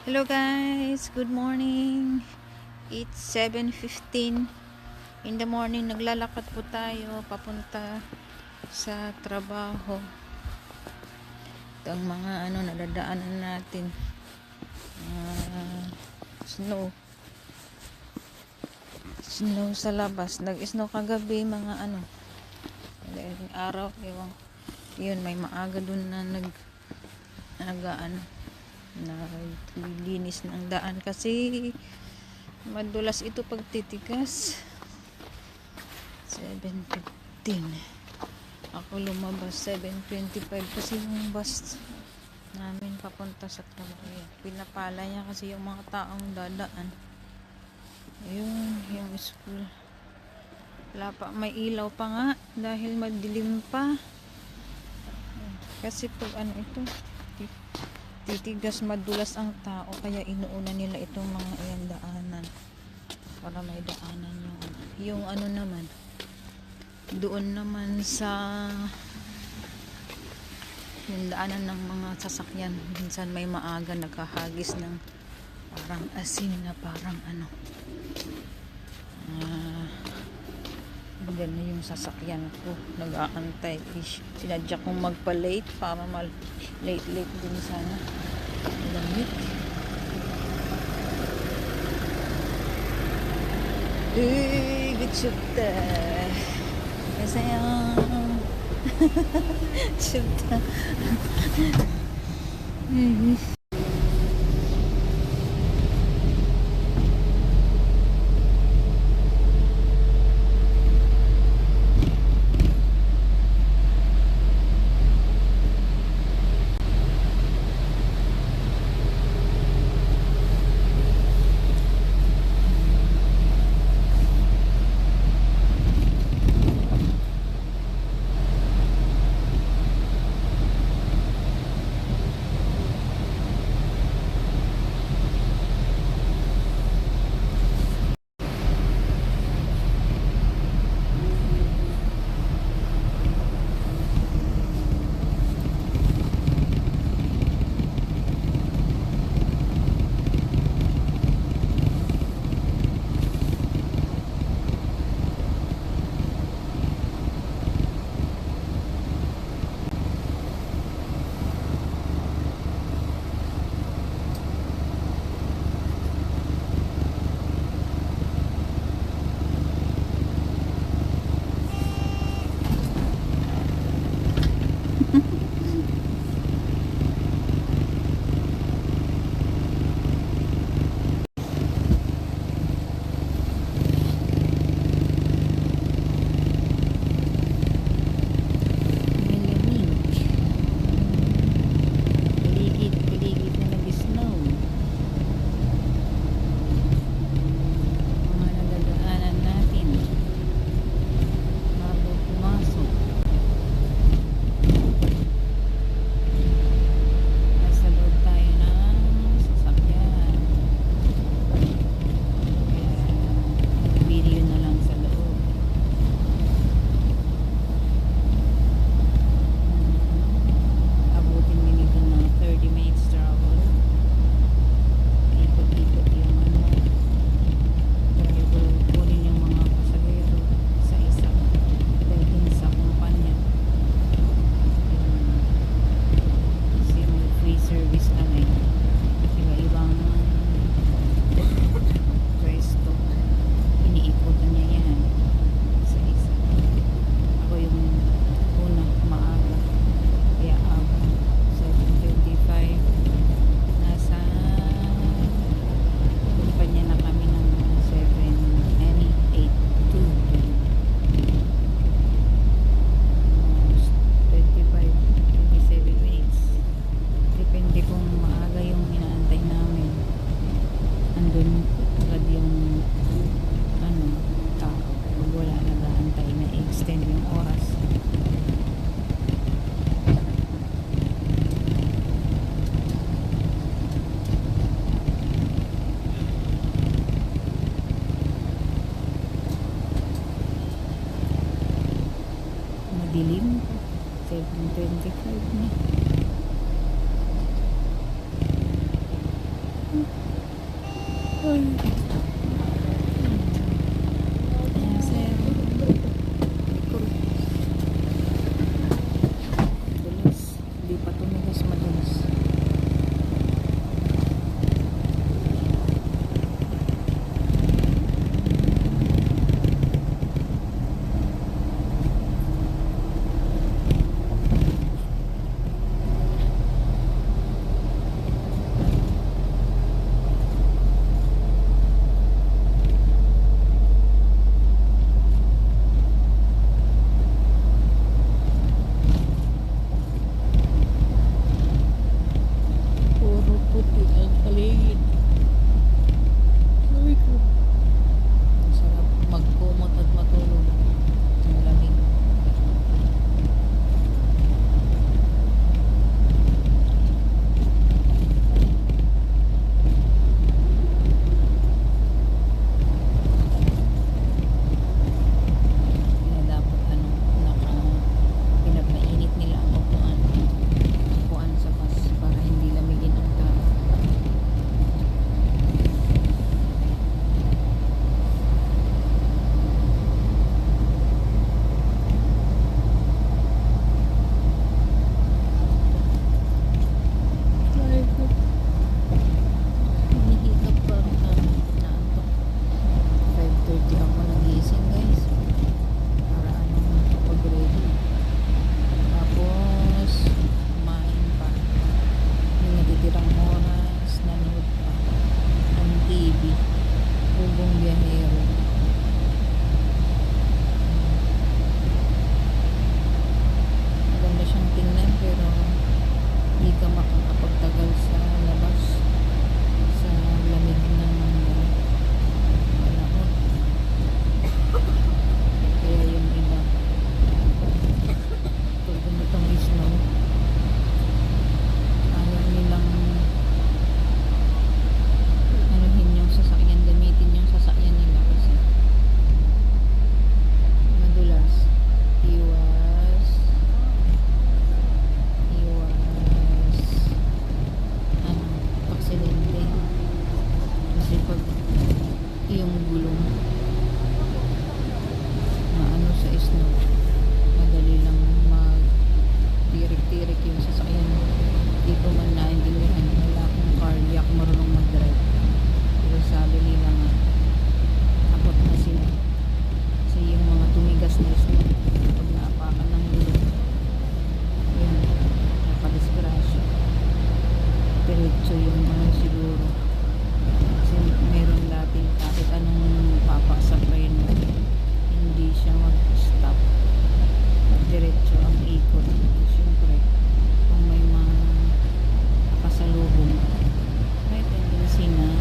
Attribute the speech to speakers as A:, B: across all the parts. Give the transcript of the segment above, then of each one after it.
A: Hello guys, good morning. It's 7:15 in the morning. Naglalakad po tayo papunta sa trabaho. Ito ang mga nadadaanan natin. Snow. Snow sa labas. Nag-snow kagabi mga araw. Yun, may maaga dun na naglilinis ng daan kasi madulas ito pag titigas. 7:15 ako lumabas. 7:25 kasi yung bus namin papunta sa trabaho. Pinapala niya kasi yung mga taong dadaan. Ayun, yung school wala pa, may ilaw pa nga dahil madilim pa kasi pag ito titigas, madulas ang tao, kaya inuuna nila itong mga iyan daanan para may daanan yung naman doon naman sa yung daanan ng mga sasakyan. Minsan may maaga nagkahagis ng parang asin na parang ganyan na yung sasakyan ko, nag-aantay. Sinadya kong magpa-late para late din sana. Lamig. Good shoot. Masayang shoot. Ay. Ayan, sir. Ikot. Dulas. Hindi pa tumigas madulas. Puro puti ang paligid. Sabi ko. Ang sarap magkumot at matulog. Ang lamig. Kaya dapat pinapainit nila ang upuan sa bus para hindi lamigin ang tao. Ay ko. Hinihikap pa ako naantok. 5:30 ako nagising guys. Para kapag-ready. Tapos, kumain pa. Yung natitirang oras, nanood pa. Ang TV. Bubong Biyahero. Maganda siyang tingnan pero hindi ka makakapagtagal sa labas. Sa lamig ng panahon. Kaya yung iba pag ganitong snow ayaw nilang anuhin yung sasakyan, gamitin yung sasakyan nila kasi madulas. Iwas aksidente kasi pag yung gulong maano sa snow madali lang mag-tirik-tirik yung sasakyan. Hindi ko man naintindihan, wala akong cardiac marunong mag-drive pero sabi nila nga takot na sila kasi yung mga tumigas na snow pag naapakan ng gulong yun, nakadisgrasya. Diretso yung siguro kasi meron dati kahit anong papak sa train hindi siya mag-stop, diretso ang ikot. Siyempre kung may mga kasalubong may tendency na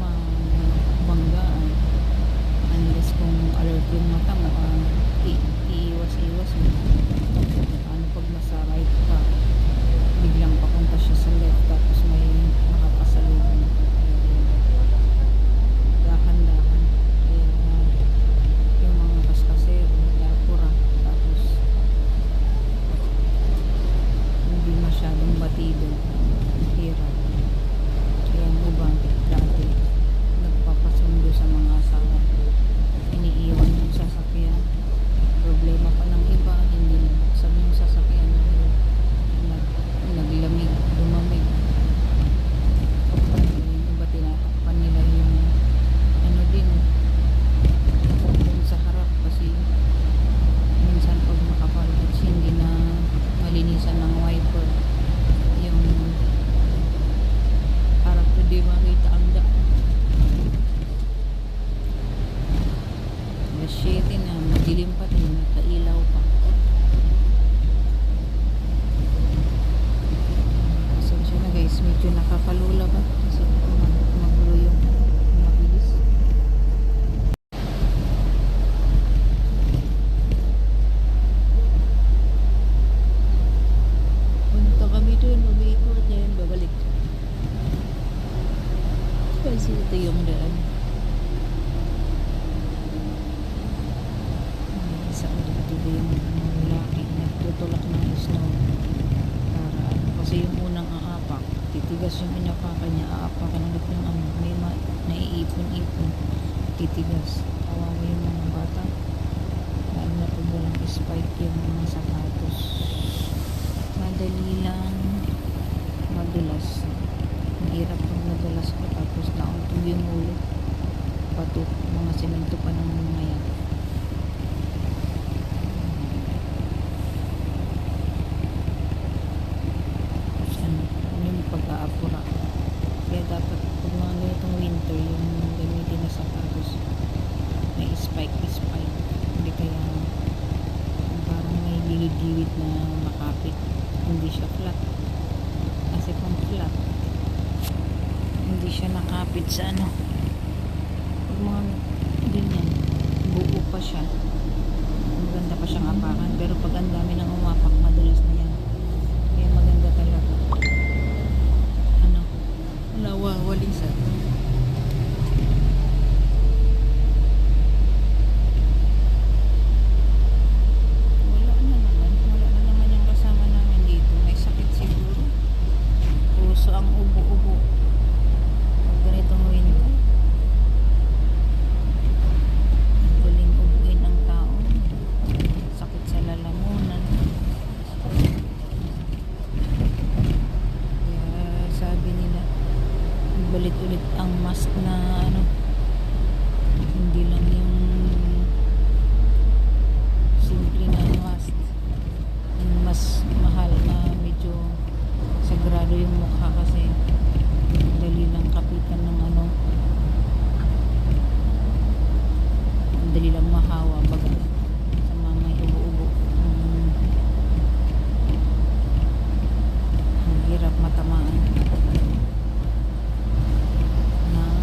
A: mabanggaan unless kung alert yung mata mo, iiwas-iwas mo. Ano pag nasa right ka biglang papunta siya sa left tapos may nakakasalubong. Dahan-dahan. Kaya yung mga kaskasero pura tapos hindi masyadong batido, hirap. Kaya yung iba dati nagpapasundo sa mga asawa, iniiwan yung sasakyan. Problema pa ng iba, hindi nabuksan yung sasakyan dahil naglamig, lumamig. Yung iba tinatakpan nila yung din yung sa harap kasi minsan pag makapal at hindi na malinisan ng wiper yung harap ko di makita ang daan. Masyete na madilim pa din, nakailaw pa. Pasensya na guys, medyo nakakalula ba kasi magulo yung mabilis. Punta kami dun, umiikot na yun, babalik kasi ito yung daan. Sa ulit dito yung lalaki nagtutulak ng snow para kasi yung unang aapak matigas yung inapakan niya, aapakan ulit yung ano, may naiipon-ipon, titigas. Kawawa yung mga bata, lalo na pag walang spike yung mga sapatos. Madali lang madulas. Mahirap pag nadulas ka tapos nauntog yung ulo, bato, mga semento pa ng mga yan. Yung pag-aapura, kaya dapat pag mga ganitong winter yung gamitin na sapatos may spike, hindi kaya parang may gilid-gilid na makapit, hindi siya flat kasi kung flat hindi siya nakapit sa ano, pag mga ganyan buo pa siya, maganda pa siyang apakan, pero pag ang dami ng umapak madulas na yan, kaya maganda talaga ano, walisan. Wala na naman yung kasama namin dito, may sakit siguro, puso ang ubo-ubo pag ganitong winter. Ang galing ubuin ang tao, sakit sa lalamunan. Kaya sabi nila balit-ulit ang mask na ano, hindi lang yung simple na mask, yung mas mahal na medyo sagrado yung mukha kasi dali lang kapitan ng ano, dali lang mahawa baga sa mga may ubo-ubo. Ang hirap matamaan ng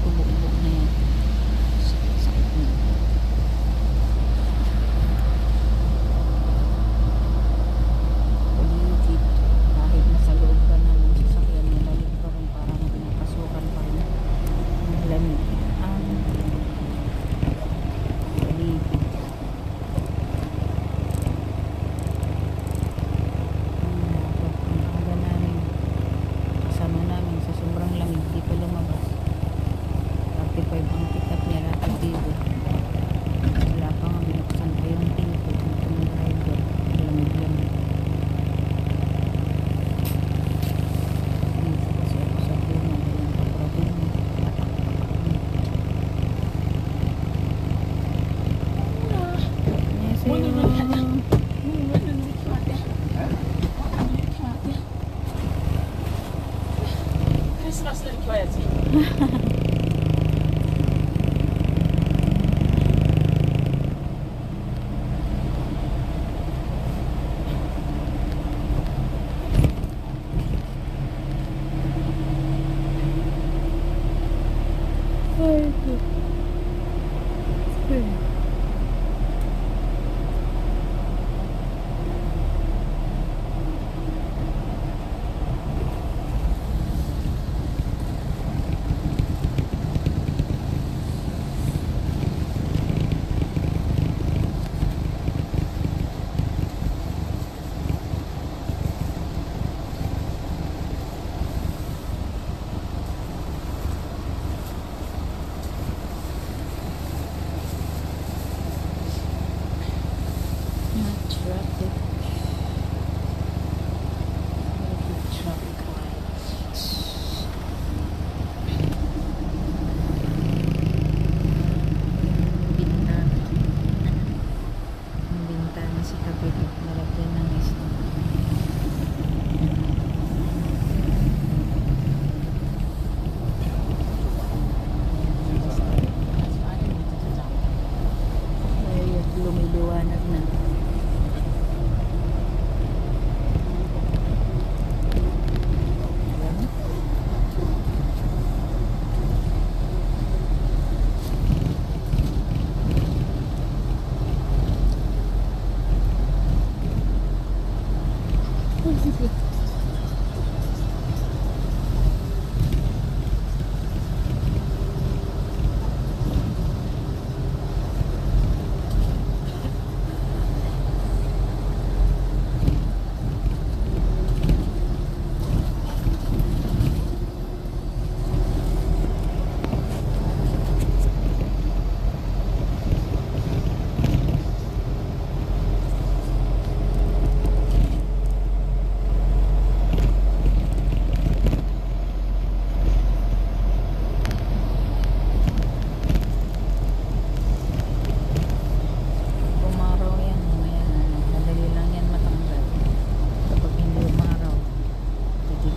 A: ubo-ubo na yan, sakit na. Paligid, kahit nasa loob ka ng sasakyan, malamig pa rin, parang pinapasukan pa rin ng lamig ang paligid. Ang aga namin, kasama namin sa sobrang lamig, di pa lumabas. 35 ang pick-up niya, rapid dito. Wala pa nga, binuksan pa yung pinto ng driver, lamig-lamig. Minsan kasi ako sa puno, walang kaproblema. Yes,
B: Christmas little quiet.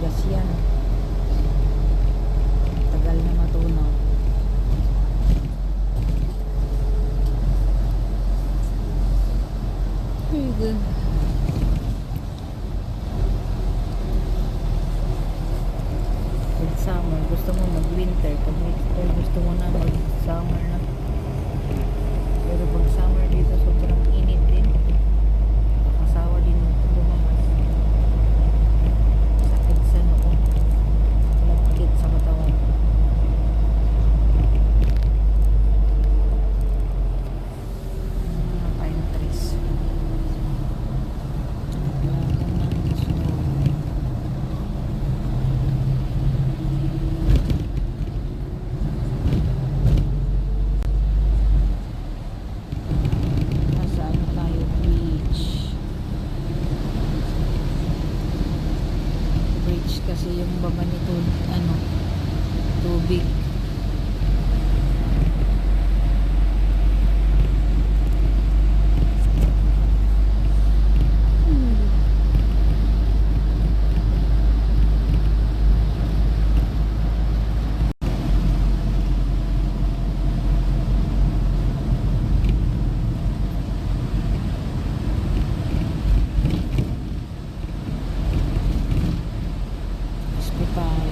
A: Matigas yan. Tagal na matunaw. Ay, good. Pag summer, gusto mo mag-winter. Pag winter, gusto mo na mag-summer na. Pero pag summer dito, sobrang init din. Nakasawa din lumabas. Sakit sa noo. Lagkit sa katawan. Mga pine trees. Lagang ng snow. Nasa ano tayo, beach. Beach kasi yung baba nito, ano, tubig. Hospital.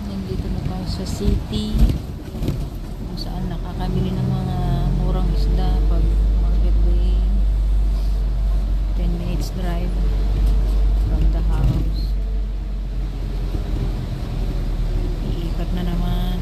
A: Nandito na tayo sa city kung saan nakakabili ng mga murang isda pag market day. 10 minutes drive from the house. Iikat na naman.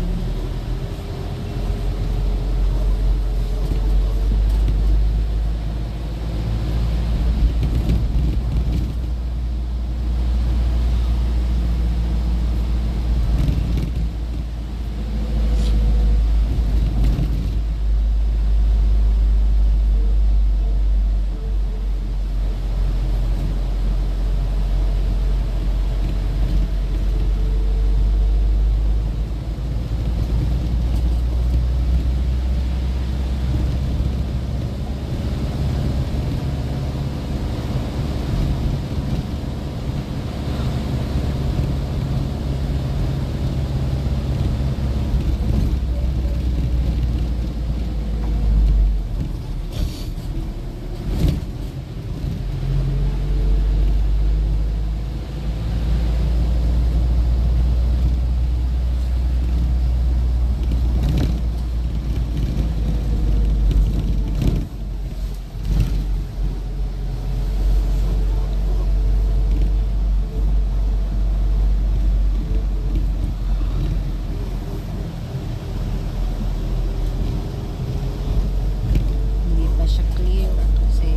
A: Hindi pa siya clear kasi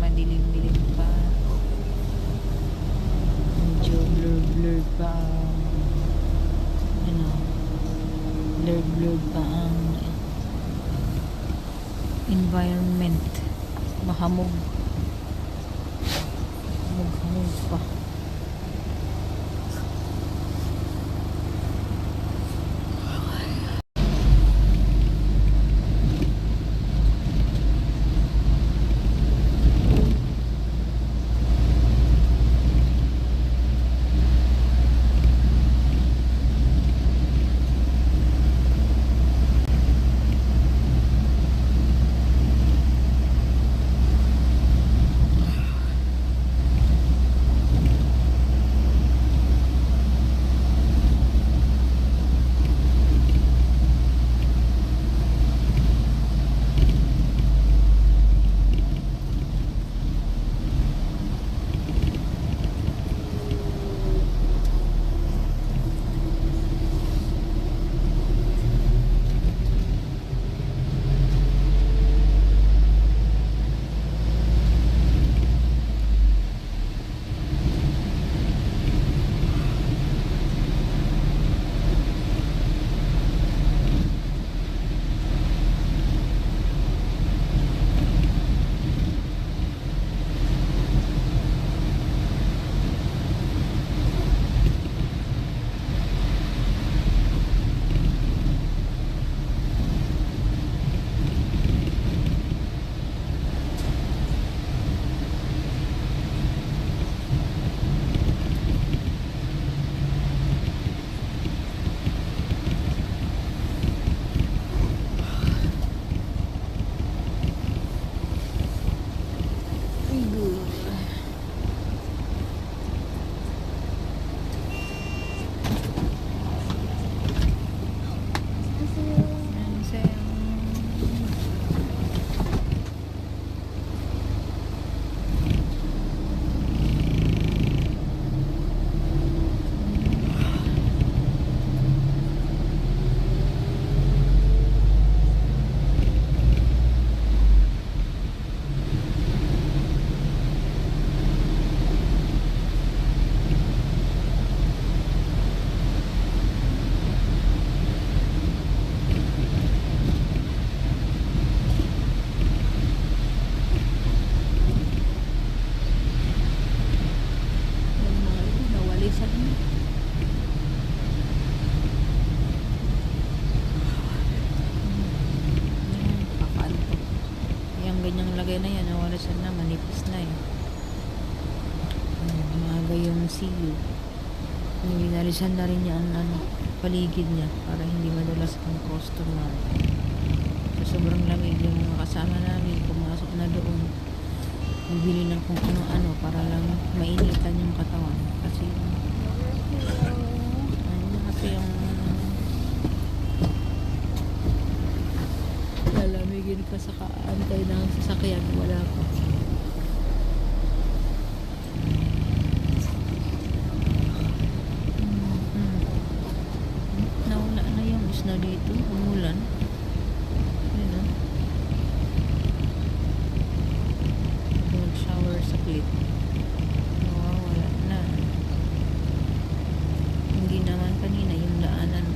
A: madilim-dilim pa. Medyo blur-blur pa ang ano, blur-blur pa ang environment. Mahamog. Hamog pa. CU. Binalisan na rin niya ang paligid niya para hindi madulas ang customer. So, sobrang lamig yung mga kasama namin. Pumasok na doon. Bibili ng kung ano-ano para lang mainitan yung katawan. Kasi yung lalamigin ka sa kaantay ng sasakyan. Wala pa. Nawala na yung snow dito. Umulan. Ayun o. Nag-shower sa clip. Nawawala na. Hindi naman kanina yung daanan.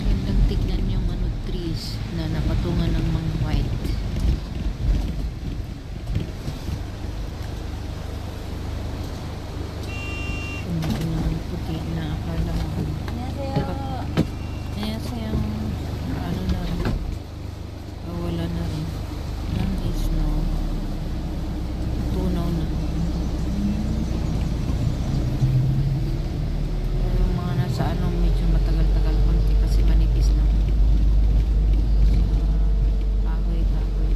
A: Gandang tignan yung trees na napatungan ng mga white. Hindi naman puti na akala mo. Kaya sayang ano na rin. Wala na rin. Ng snow. Tunaw na. Yung mga nasa medyo matagal-tagal konti kasi manipis lang. Kahoy-kahoy.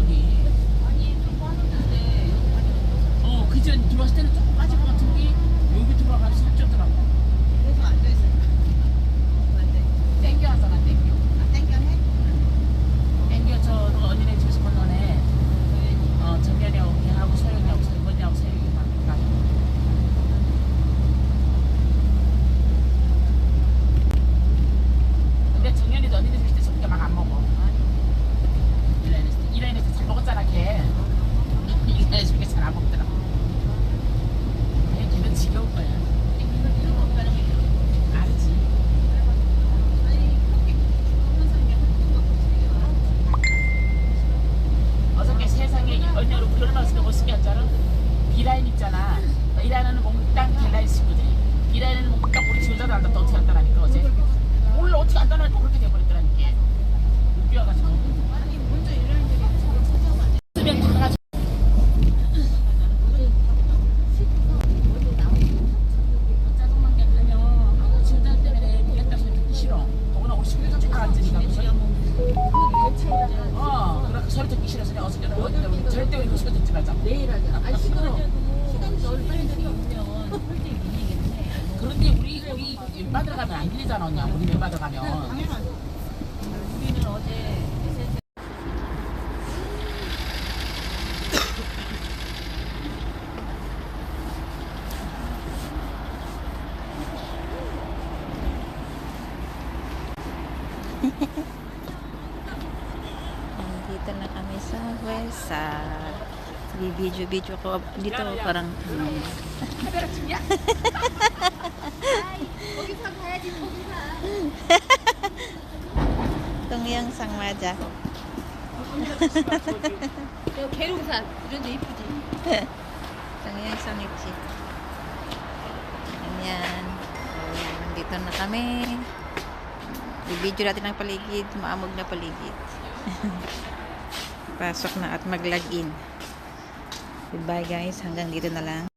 B: 저기. 그전 들어왔을 때는 조금 빠질 것 같은데 여기 들어와가지고 살쪘더라고. 땡겨 하잖아, 땡겨. 땡겨 저 언니네 집에서 건너네. 정연이하고 걔하고 서영이하고 설건이하고 세영이가 가. 근데 정연이도 언니네 집에 있을 때 저렇게 막 안 먹어. 이라인에서 잘 먹었잖아, 걔. 이라인에서 저렇게 잘 안 먹더라고. 걔는 지겨울 거야. 알지. 어저께 세상에 언니를 우리 얼마나 쓰고 쓰게 줄 알아? B라인 있잖아. A라인은 몽땅 B라인 친구들. B라인은 몽땅 우리 지원자도 안다. 어떻게 한다라니까 어제. 몰라 어떻게 안다나 또 그렇게 돼버렸더라니까. 못 비워가지고. 쓰면 다 가지고. 짜증난 게 아니야. 지원자 때문에 비했다 소리 듣기 싫어. 더구나 우리 친구들 다 앉으니까. 그렇게 소리 듣기 싫어서 내가 어저께 절대 우리 그 소리 듣지 말자. 내일 하자. 아니 시끄러. 시간이 널 빨리 들어오면 솔직히 밀리겠네. 그런데 우리 멤버들 가면 안 밀리잖아 언니야. 우리 멤버들 가면. 우리는 어제
A: Nandito na kami sa Wesa. Video ko dito parang
B: 카메라 찍냐?
A: 동영상 맞아.
C: 계룡산 이런데 이쁘지.
A: 동영상 있지. Ganyan. So, nandito na kami. I-video natin ang paligid. Maamog na paligid. Pasok na at mag-login. Goodbye guys. Hanggang dito na lang.